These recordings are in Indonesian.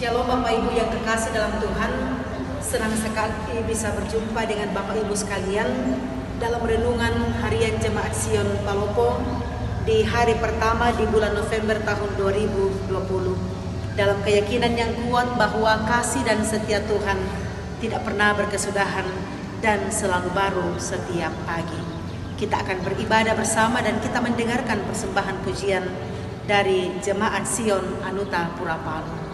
Shalom Bapak Ibu yang kekasih dalam Tuhan. Senang sekali bisa berjumpa dengan Bapak Ibu sekalian dalam renungan harian Jemaat Sion Palopo di hari pertama di bulan November tahun 2020. Dalam keyakinan yang kuat bahwa kasih dan setia Tuhan tidak pernah berkesudahan dan selalu baru setiap pagi. Kita akan beribadah bersama dan kita mendengarkan persembahan pujian dari Jemaat Sion Anuta Purapalo.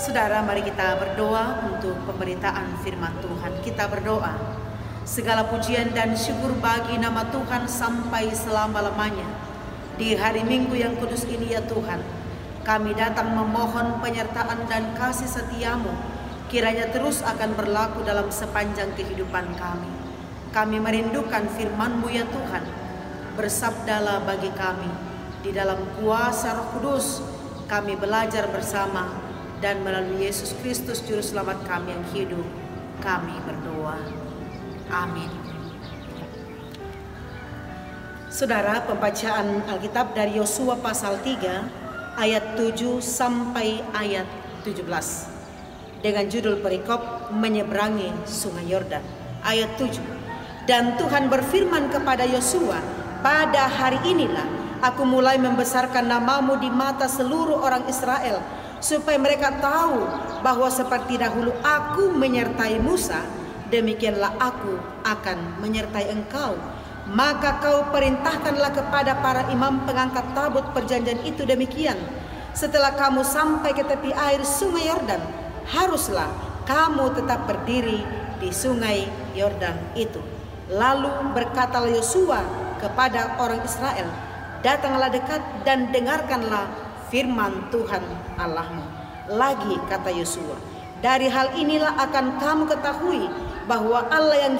Saudara, mari kita berdoa untuk pemberitaan firman Tuhan. Kita berdoa, segala pujian dan syukur bagi nama Tuhan sampai selama-lamanya. Di hari Minggu yang kudus ini ya Tuhan, kami datang memohon penyertaan dan kasih setiamu, kiranya terus akan berlaku dalam sepanjang kehidupan kami. Kami merindukan firman-Mu ya Tuhan. Bersabdalah bagi kami. Di dalam kuasa Roh Kudus kami belajar bersama, dan melalui Yesus Kristus Juru Selamat kami yang hidup, kami berdoa. Amin. Saudara, pembacaan Alkitab dari Yosua pasal 3 ayat 7 sampai ayat 17 dengan judul perikop menyeberangi sungai Yordan. Ayat 7. Dan Tuhan berfirman kepada Yosua, pada hari inilah aku mulai membesarkan namamu di mata seluruh orang Israel, supaya mereka tahu bahwa seperti dahulu aku menyertai Musa, demikianlah aku akan menyertai engkau. Maka kau perintahkanlah kepada para imam pengangkat tabut perjanjian itu demikian. Setelah kamu sampai ke tepi air sungai Yordan, haruslah kamu tetap berdiri di sungai Yordan itu. Lalu berkatalah Yosua kepada orang Israel, datanglah dekat dan dengarkanlah firman Tuhan Allahmu. Lagi kata Yosua, dari hal inilah akan kamu ketahui bahwa Allah yang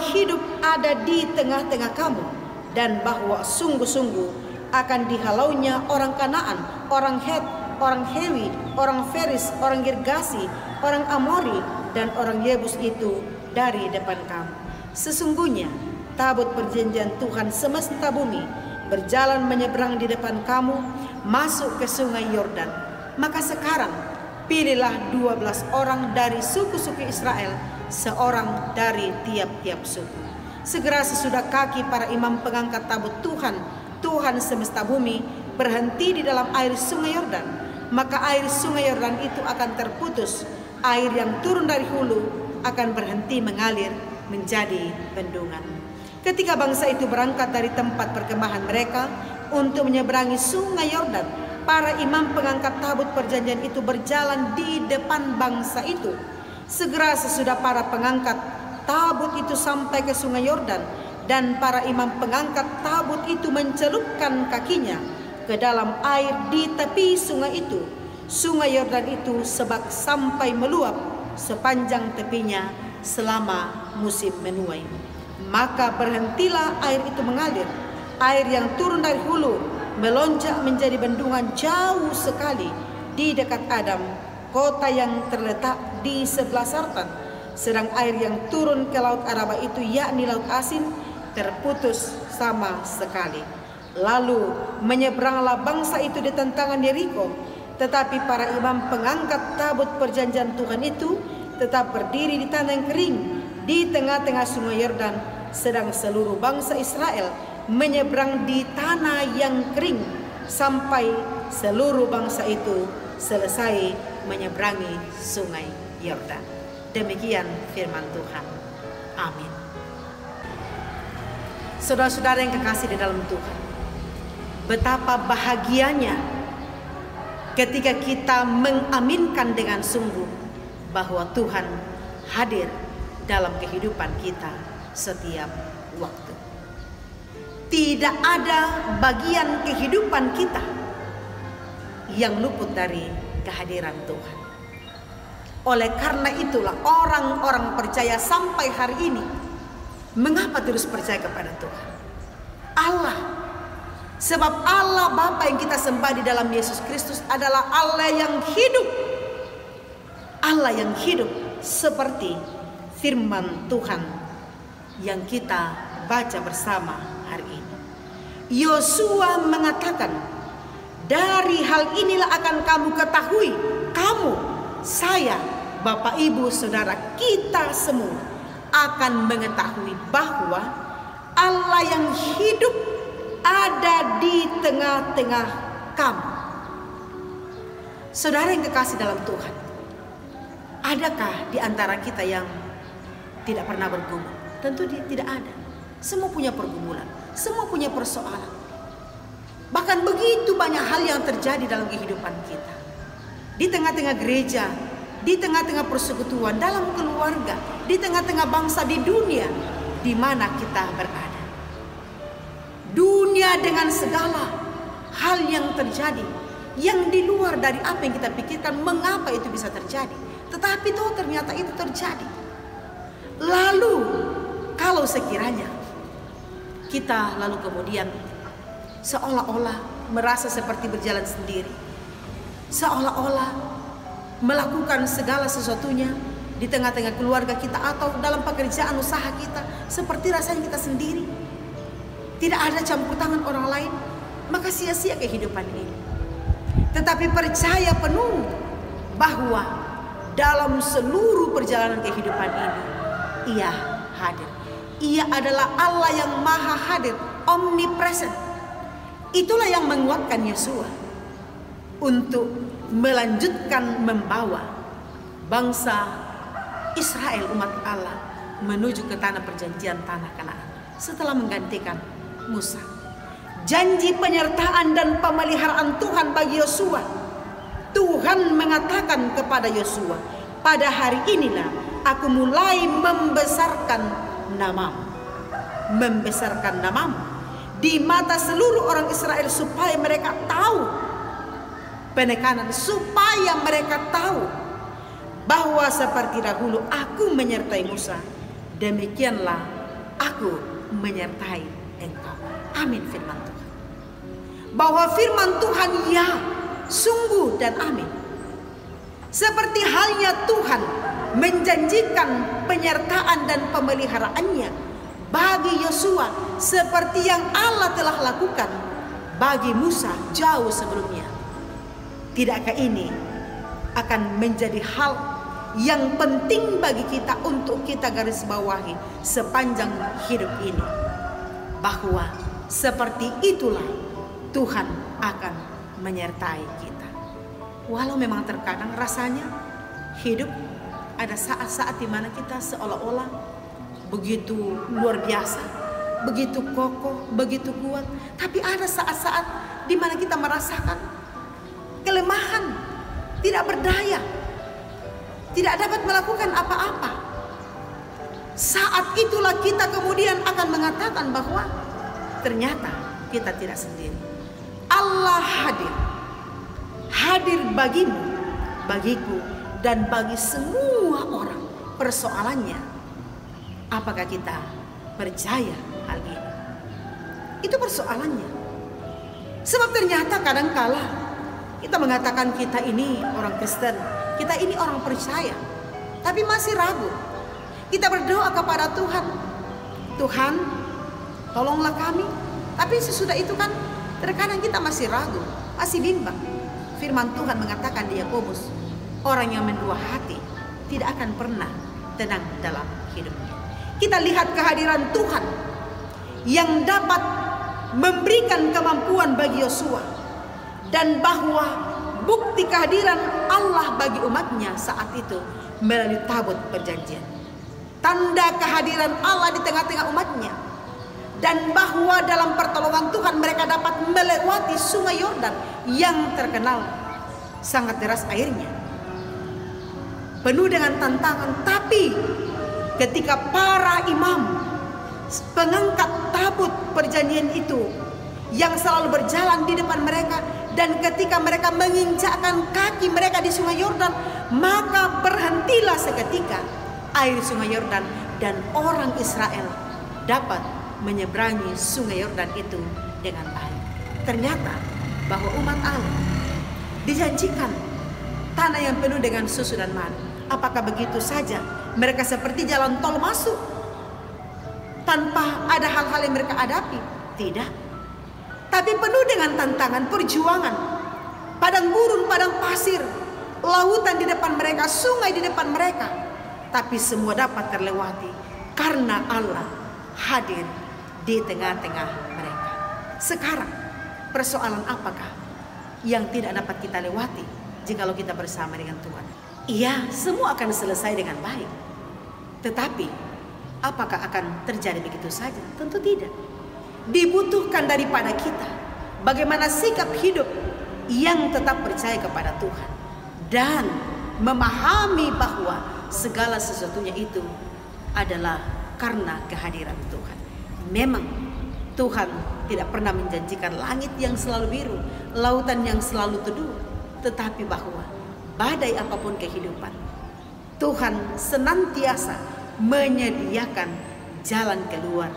hidup ada di tengah-tengah kamu, dan bahwa sungguh-sungguh akan dihalaunya orang Kanaan, orang Het, orang Hewi, orang Feris, orang Girgasi, orang Amori, dan orang Yebus itu dari depan kamu. Sesungguhnya tabut perjanjian Tuhan semesta bumi berjalan menyeberang di depan kamu masuk ke sungai Yordan. Maka sekarang pilihlah 12 orang dari suku-suku Israel, seorang dari tiap-tiap suku. Segera sesudah kaki para imam pengangkat tabut Tuhan semesta bumi berhenti di dalam air sungai Yordan, maka air sungai Yordan itu akan terputus. Air yang turun dari hulu akan berhenti mengalir menjadi bendungan. Ketika bangsa itu berangkat dari tempat perkemahan mereka untuk menyeberangi sungai Yordan, para imam pengangkat tabut perjanjian itu berjalan di depan bangsa itu. Segera sesudah para pengangkat tabut itu sampai ke sungai Yordan, dan para imam pengangkat tabut itu mencelupkan kakinya ke dalam air di tepi sungai itu. Sungai Yordan itu sebab sampai meluap sepanjang tepinya selama musim menuai. Maka berhentilah air itu mengalir. Air yang turun dari hulu melonjak menjadi bendungan jauh sekali di dekat Adam, kota yang terletak di sebelah selatan. Sedang air yang turun ke laut Araba itu, yakni laut asin, terputus sama sekali. Lalu menyeberanglah bangsa itu di tentangan Yeriko. Tetapi para imam pengangkat tabut perjanjian Tuhan itu tetap berdiri di tanah yang kering di tengah-tengah sungai Yordan, sedang seluruh bangsa Israel menyeberang di tanah yang kering sampai seluruh bangsa itu selesai menyeberangi sungai Yordan. Demikian firman Tuhan. Amin. Saudara-saudara yang kekasih di dalam Tuhan, betapa bahagianya ketika kita mengaminkan dengan sungguh bahwa Tuhan hadir dalam kehidupan kita setiap waktu. Tidak ada bagian kehidupan kita yang luput dari kehadiran Tuhan. Oleh karena itulah orang-orang percaya sampai hari ini, mengapa terus percaya kepada Tuhan? Allah. Sebab Allah Bapa yang kita sembah di dalam Yesus Kristus adalah Allah yang hidup. Allah yang hidup seperti firman Tuhan yang kita baca bersama hari ini. Yosua mengatakan, dari hal inilah akan kamu ketahui, kamu, saya, Bapak, Ibu, Saudara, kita semua akan mengetahui bahwa Allah yang hidup ada di tengah-tengah kamu. Saudara yang kekasih dalam Tuhan, adakah di antara kita yang tidak pernah bergumul? Tentu tidak ada. Semua punya pergumulan, semua punya persoalan. Bahkan begitu banyak hal yang terjadi dalam kehidupan kita. Di tengah-tengah gereja, di tengah-tengah persekutuan, dalam keluarga, di tengah-tengah bangsa, di dunia di mana kita berada. Dunia dengan segala hal yang terjadi, yang di luar dari apa yang kita pikirkan, mengapa itu bisa terjadi. Tetapi tuh ternyata itu terjadi. Lalu Kalau sekiranya kita lalu kemudian seolah-olah merasa seperti berjalan sendiri, seolah-olah melakukan segala sesuatunya di tengah-tengah keluarga kita atau dalam pekerjaan usaha kita, seperti rasanya kita sendiri, tidak ada campur tangan orang lain, maka sia-sia kehidupan ini. Tetapi percaya penuh bahwa dalam seluruh perjalanan kehidupan ini Ia hadir. Ia adalah Allah yang maha hadir, omnipresent. Itulah yang menguatkan Yosua untuk melanjutkan membawa bangsa Israel, umat Allah, menuju ke tanah perjanjian, tanah Kanaan, setelah menggantikan Musa. Janji penyertaan dan pemeliharaan Tuhan bagi Yosua. Tuhan mengatakan kepada Yosua, pada hari inilah aku mulai membesarkan namamu. Membesarkan namamu di mata seluruh orang Israel, supaya mereka tahu penekanan, supaya mereka tahu bahwa seperti dahulu aku menyertai Musa, demikianlah aku menyertai engkau. Amin firman Tuhan. Bahwa firman Tuhan ya, sungguh dan amin. Seperti halnya Tuhan menjanjikan penyertaan dan pemeliharaannya bagi Yosua, seperti yang Allah telah lakukan bagi Musa jauh sebelumnya. Tidakkah ini akan menjadi hal yang penting bagi kita untuk kita garis bawahi sepanjang hidup ini, bahwa seperti itulah Tuhan akan menyertai kita. Walau memang terkadang rasanya hidup ada saat-saat di mana kita seolah-olah begitu luar biasa, begitu kokoh, begitu kuat, tapi ada saat-saat di mana kita merasakan kelemahan, tidak berdaya, tidak dapat melakukan apa-apa. Saat itulah kita kemudian akan mengatakan bahwa ternyata kita tidak sendiri. Allah hadir, hadir bagimu, bagiku, dan bagi semua orang. Persoalannya, apakah kita percaya hal ini? Itu persoalannya. Sebab ternyata kadangkala kita mengatakan kita ini orang Kristen, kita ini orang percaya, tapi masih ragu. Kita berdoa kepada Tuhan, Tuhan tolonglah kami. Tapi sesudah itu kan terkadang kita masih ragu, masih bimbang. Firman Tuhan mengatakan di Yakobus, orang yang mendua hati tidak akan pernah tenang dalam hidupnya. Kita lihat kehadiran Tuhan yang dapat memberikan kemampuan bagi Yosua, dan bahwa bukti kehadiran Allah bagi umatnya saat itu melalui tabut perjanjian. Tanda kehadiran Allah di tengah-tengah umatnya, dan bahwa dalam pertolongan Tuhan mereka dapat melewati sungai Yordan yang terkenal sangat deras airnya, penuh dengan tantangan. Tapi ketika para imam pengangkat tabut perjanjian itu yang selalu berjalan di depan mereka, dan ketika mereka menginjakkan kaki mereka di sungai Yordan, maka berhentilah seketika air sungai Yordan, dan orang Israel dapat menyeberangi sungai Yordan itu dengan baik. Ternyata bahwa umat Allah dijanjikan tanah yang penuh dengan susu dan madu. Apakah begitu saja mereka seperti jalan tol masuk tanpa ada hal-hal yang mereka hadapi? Tidak. Tapi penuh dengan tantangan, perjuangan, padang gurun, padang pasir, lautan di depan mereka, sungai di depan mereka. Tapi semua dapat terlewati karena Allah hadir di tengah-tengah mereka. Sekarang persoalan apakah yang tidak dapat kita lewati jikalau kita bersama dengan Tuhan? Iya, semua akan selesai dengan baik. Tetapi apakah akan terjadi begitu saja? Tentu tidak. Dibutuhkan daripada kita bagaimana sikap hidup yang tetap percaya kepada Tuhan dan memahami bahwa segala sesuatunya itu adalah karena kehadiran Tuhan. Memang Tuhan tidak pernah menjanjikan langit yang selalu biru, lautan yang selalu teduh, tetapi bahwa badai apapun kehidupan, Tuhan senantiasa menyediakan jalan keluar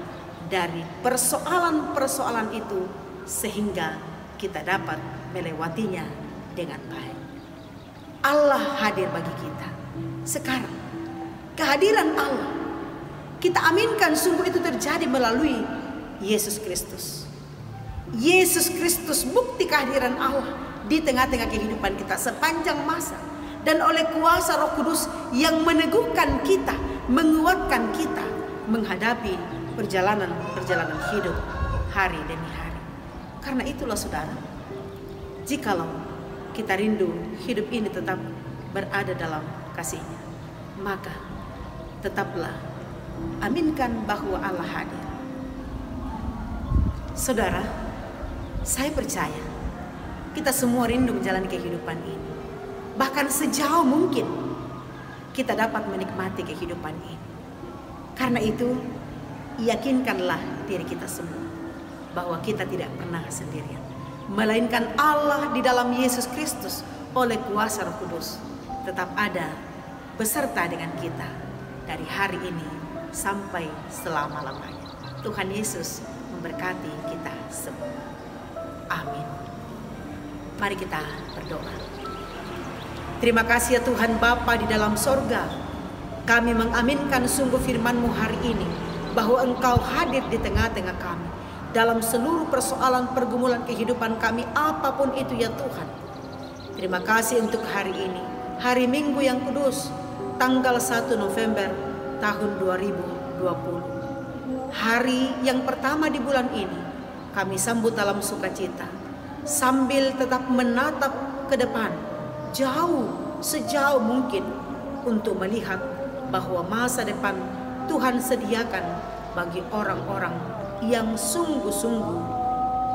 dari persoalan-persoalan itu sehingga kita dapat melewatinya dengan baik. Allah hadir bagi kita. Sekarang kehadiran Allah kita aminkan sungguh itu terjadi melalui Yesus Kristus. Yesus Kristus bukti kehadiran Allah di tengah-tengah kehidupan kita sepanjang masa. Dan oleh kuasa Roh Kudus yang meneguhkan kita, menguatkan kita menghadapi perjalanan hidup hari demi hari. Karena itulah saudara, jikalau kita rindu hidup ini tetap berada dalam kasih-Nya, maka tetaplah aminkan bahwa Allah hadir. Saudara, saya percaya kita semua rindu menjalani kehidupan ini. Bahkan sejauh mungkin kita dapat menikmati kehidupan ini. Karena itu, yakinkanlah diri kita semua bahwa kita tidak pernah sendirian, melainkan Allah di dalam Yesus Kristus oleh kuasa Roh Kudus tetap ada beserta dengan kita dari hari ini sampai selama-lamanya. Tuhan Yesus memberkati kita semua. Amin. Mari kita berdoa. Terima kasih ya Tuhan Bapa di dalam sorga. Kami mengaminkan sungguh firman-Mu hari ini, bahwa Engkau hadir di tengah-tengah kami dalam seluruh persoalan pergumulan kehidupan kami, apapun itu ya Tuhan. Terima kasih untuk hari ini, hari Minggu yang kudus, tanggal 1 November tahun 2020. Hari yang pertama di bulan ini, kami sambut dalam sukacita, sambil tetap menatap ke depan, sejauh mungkin, untuk melihat bahwa masa depan Tuhan sediakan bagi orang-orang yang sungguh-sungguh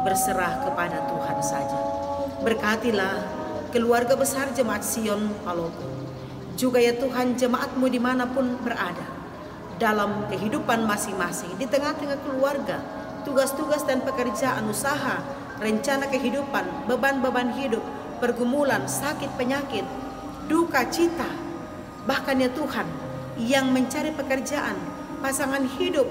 berserah kepada Tuhan saja. Berkatilah keluarga besar Jemaat Sion Palopo, juga ya Tuhan jemaat-Mu dimanapun berada, dalam kehidupan masing-masing, di tengah-tengah keluarga, tugas-tugas dan pekerjaan, usaha, rencana kehidupan, beban-beban hidup, pergumulan, sakit, penyakit, duka, cita, bahkan ya Tuhan yang mencari pekerjaan, pasangan hidup,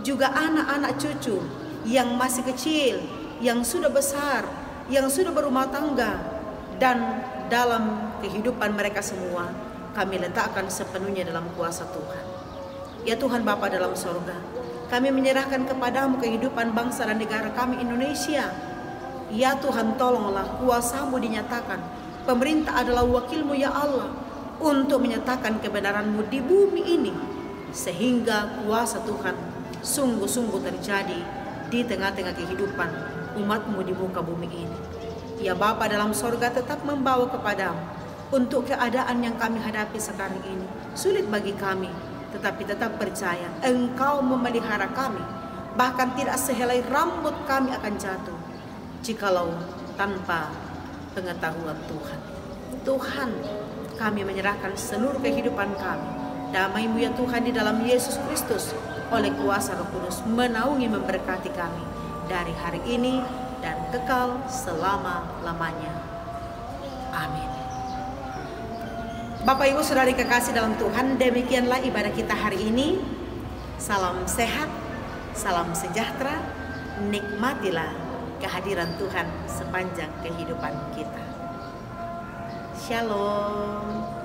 juga anak-anak cucu yang masih kecil, yang sudah besar, yang sudah berumah tangga, dan dalam kehidupan mereka semua kami letakkan sepenuhnya dalam kuasa Tuhan. Ya Tuhan Bapa dalam sorga, kami menyerahkan kepadamu kehidupan bangsa dan negara kami Indonesia. Ya Tuhan, tolonglah kuasa-Mu dinyatakan. Pemerintah adalah wakil-Mu ya Allah, untuk menyatakan kebenaran-Mu di bumi ini, sehingga kuasa Tuhan sungguh-sungguh terjadi di tengah-tengah kehidupan umat-Mu di muka bumi ini. Ya Bapa dalam sorga, tetap membawa kepadamu untuk keadaan yang kami hadapi sekarang ini. Sulit bagi kami, tetapi tetap percaya Engkau memelihara kami. Bahkan tidak sehelai rambut kami akan jatuh jikalau tanpa pengetahuan Tuhan. Tuhan, kami menyerahkan seluruh kehidupan kami. Damai-Mu ya Tuhan di dalam Yesus Kristus oleh kuasa Roh Kudus menaungi, memberkati kami dari hari ini dan kekal selama-lamanya. Amin. Bapak Ibu Saudari kekasih dalam Tuhan, demikianlah ibadah kita hari ini. Salam sehat, salam sejahtera, nikmatilah kehadiran Tuhan sepanjang kehidupan kita. Shalom.